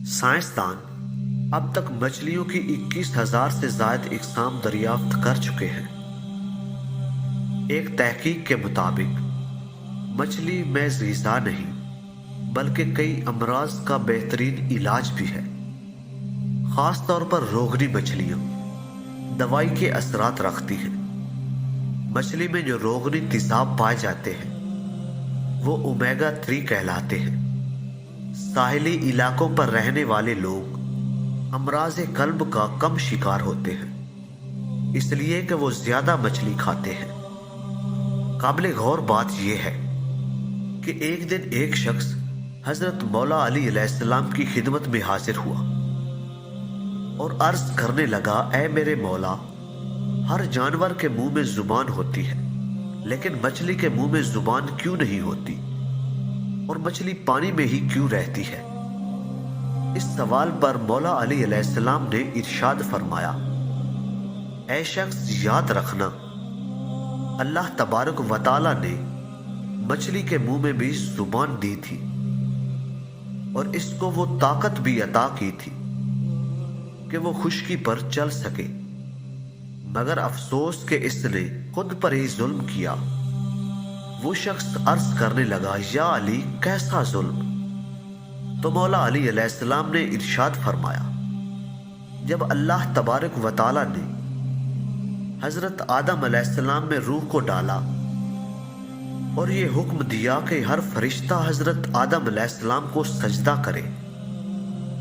سائنسدان اب تک مچھلیوں کی 21,000 سے زائد اقسام دریافت کر چکے ہیں۔ ایک تحقیق کے مطابق مچھلی محض غذا نہیں بلکہ کئی امراض کا بہترین علاج بھی ہے۔ خاص طور پر روگنی مچھلیاں دوائی کے اثرات رکھتی ہیں۔ مچھلی میں جو روگنی تیزاب پائے جاتے ہیں وہ اومیگا 3 کہلاتے ہیں۔ ساحلی علاقوں پر رہنے والے لوگ امراض قلب کا کم شکار ہوتے ہیں، اس لیے کہ وہ زیادہ مچھلی کھاتے ہیں۔ قابل غور بات یہ ہے کہ ایک دن ایک شخص حضرت مولا علی علیہ السلام کی خدمت میں حاضر ہوا اور عرض کرنے لگا، اے میرے مولا، ہر جانور کے منہ میں زبان ہوتی ہے لیکن مچھلی کے منہ میں زبان کیوں نہیں ہوتی اور مچھلی پانی میں ہی کیوں رہتی ہے؟ اس سوال پر مولا علی علیہ السلام نے ارشاد فرمایا، اے شخص، یاد رکھنا، اللہ تبارک و تعالی نے مچھلی کے منہ میں بھی زبان دی تھی اور اس کو وہ طاقت بھی عطا کی تھی کہ وہ خشکی پر چل سکے، مگر افسوس کہ اس نے خود پر ہی ظلم کیا۔ وہ شخص عرض کرنے لگا، یا علی، کیسا ظلم؟ تو مولا علی علیہ السلام نے ارشاد فرمایا، جب اللہ تبارک و تعالی نے حضرت آدم علیہ السلام میں روح کو ڈالا اور یہ حکم دیا کہ ہر فرشتہ حضرت آدم علیہ السلام کو سجدہ کرے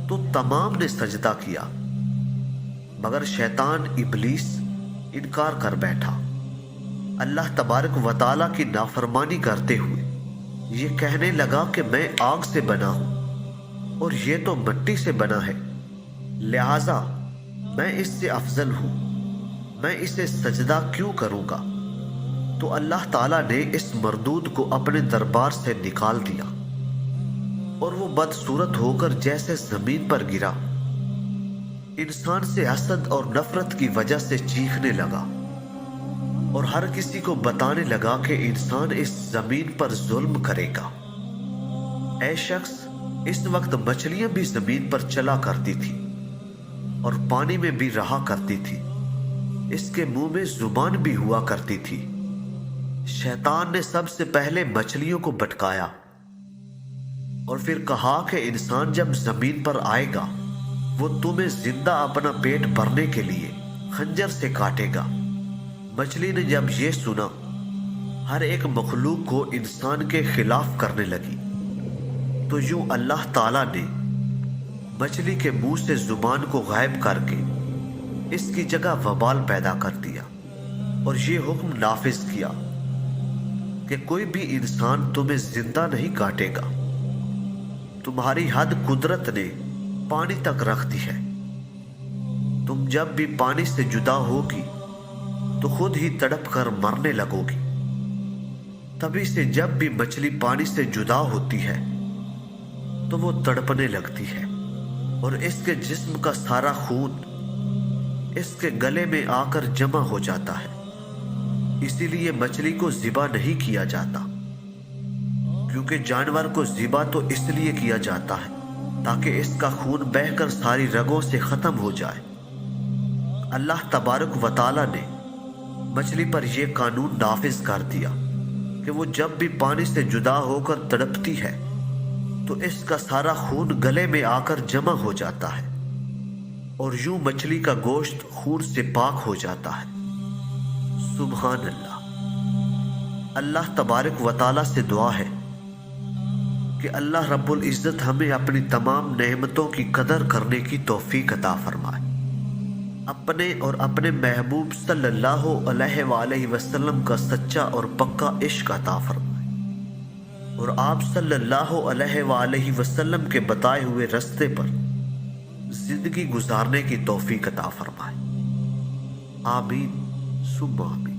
تو تمام نے سجدہ کیا، مگر شیطان ابلیس انکار کر بیٹھا۔ اللہ تبارک و تعالیٰ کی نافرمانی کرتے ہوئے یہ کہنے لگا کہ میں آگ سے بنا ہوں اور یہ تو مٹی سے بنا ہے، لہذا میں اس سے افضل ہوں، میں اسے سجدہ کیوں کروں گا؟ تو اللہ تعالیٰ نے اس مردود کو اپنے دربار سے نکال دیا اور وہ بدصورت ہو کر جیسے زمین پر گرا، انسان سے حسد اور نفرت کی وجہ سے چیخنے لگا اور ہر کسی کو بتانے لگا کہ انسان اس زمین پر ظلم کرے گا۔ اے شخص، اس وقت مچھلیاں بھی زمین پر چلا کرتی تھی اور پانی میں بھی رہا کرتی تھی، اس کے منہ میں زبان بھی ہوا کرتی تھی۔ شیطان نے سب سے پہلے مچھلیوں کو بھٹکایا اور پھر کہا کہ انسان جب زمین پر آئے گا وہ تمہیں زندہ اپنا پیٹ بھرنے کے لیے خنجر سے کاٹے گا۔ مچھلی نے جب یہ سنا، ہر ایک مخلوق کو انسان کے خلاف کرنے لگی، تو یوں اللہ تعالیٰ نے مچھلی کے منہ سے زبان کو غائب کر کے اس کی جگہ وبال پیدا کر دیا اور یہ حکم نافذ کیا کہ کوئی بھی انسان تمہیں زندہ نہیں کاٹے گا۔ تمہاری حد قدرت نے پانی تک رکھ دی ہے، تم جب بھی پانی سے جدا ہوگی تو خود ہی تڑپ کر مرنے لگو گی۔ تبھی سے جب بھی مچھلی پانی سے جدا ہوتی ہے تو وہ تڑپنے لگتی ہے اور اس کے جسم کا سارا خون اس کے گلے میں آ کر جمع ہو جاتا ہے۔ اسی لیے مچھلی کو ذبح نہیں کیا جاتا، کیونکہ جانور کو ذبح تو اس لیے کیا جاتا ہے تاکہ اس کا خون بہہ کر ساری رگوں سے ختم ہو جائے۔ اللہ تبارک و تعالیٰ نے مچھلی پر یہ قانون نافذ کر دیا کہ وہ جب بھی پانی سے جدا ہو کر تڑپتی ہے تو اس کا سارا خون گلے میں آ کر جمع ہو جاتا ہے اور یوں مچھلی کا گوشت خون سے پاک ہو جاتا ہے۔ سبحان اللہ۔ اللہ تبارک و تعالیٰ سے دعا ہے کہ اللہ رب العزت ہمیں اپنی تمام نعمتوں کی قدر کرنے کی توفیق عطا فرمائے، اپنے اور اپنے محبوب صلی اللہ علیہ وآلہ وسلم کا سچا اور پکا عشق عطا فرمائے اور آپ صلی اللہ علیہ وآلہ وسلم کے بتائے ہوئے رستے پر زندگی گزارنے کی توفیق عطا فرمائے۔ آمین ثم آمین۔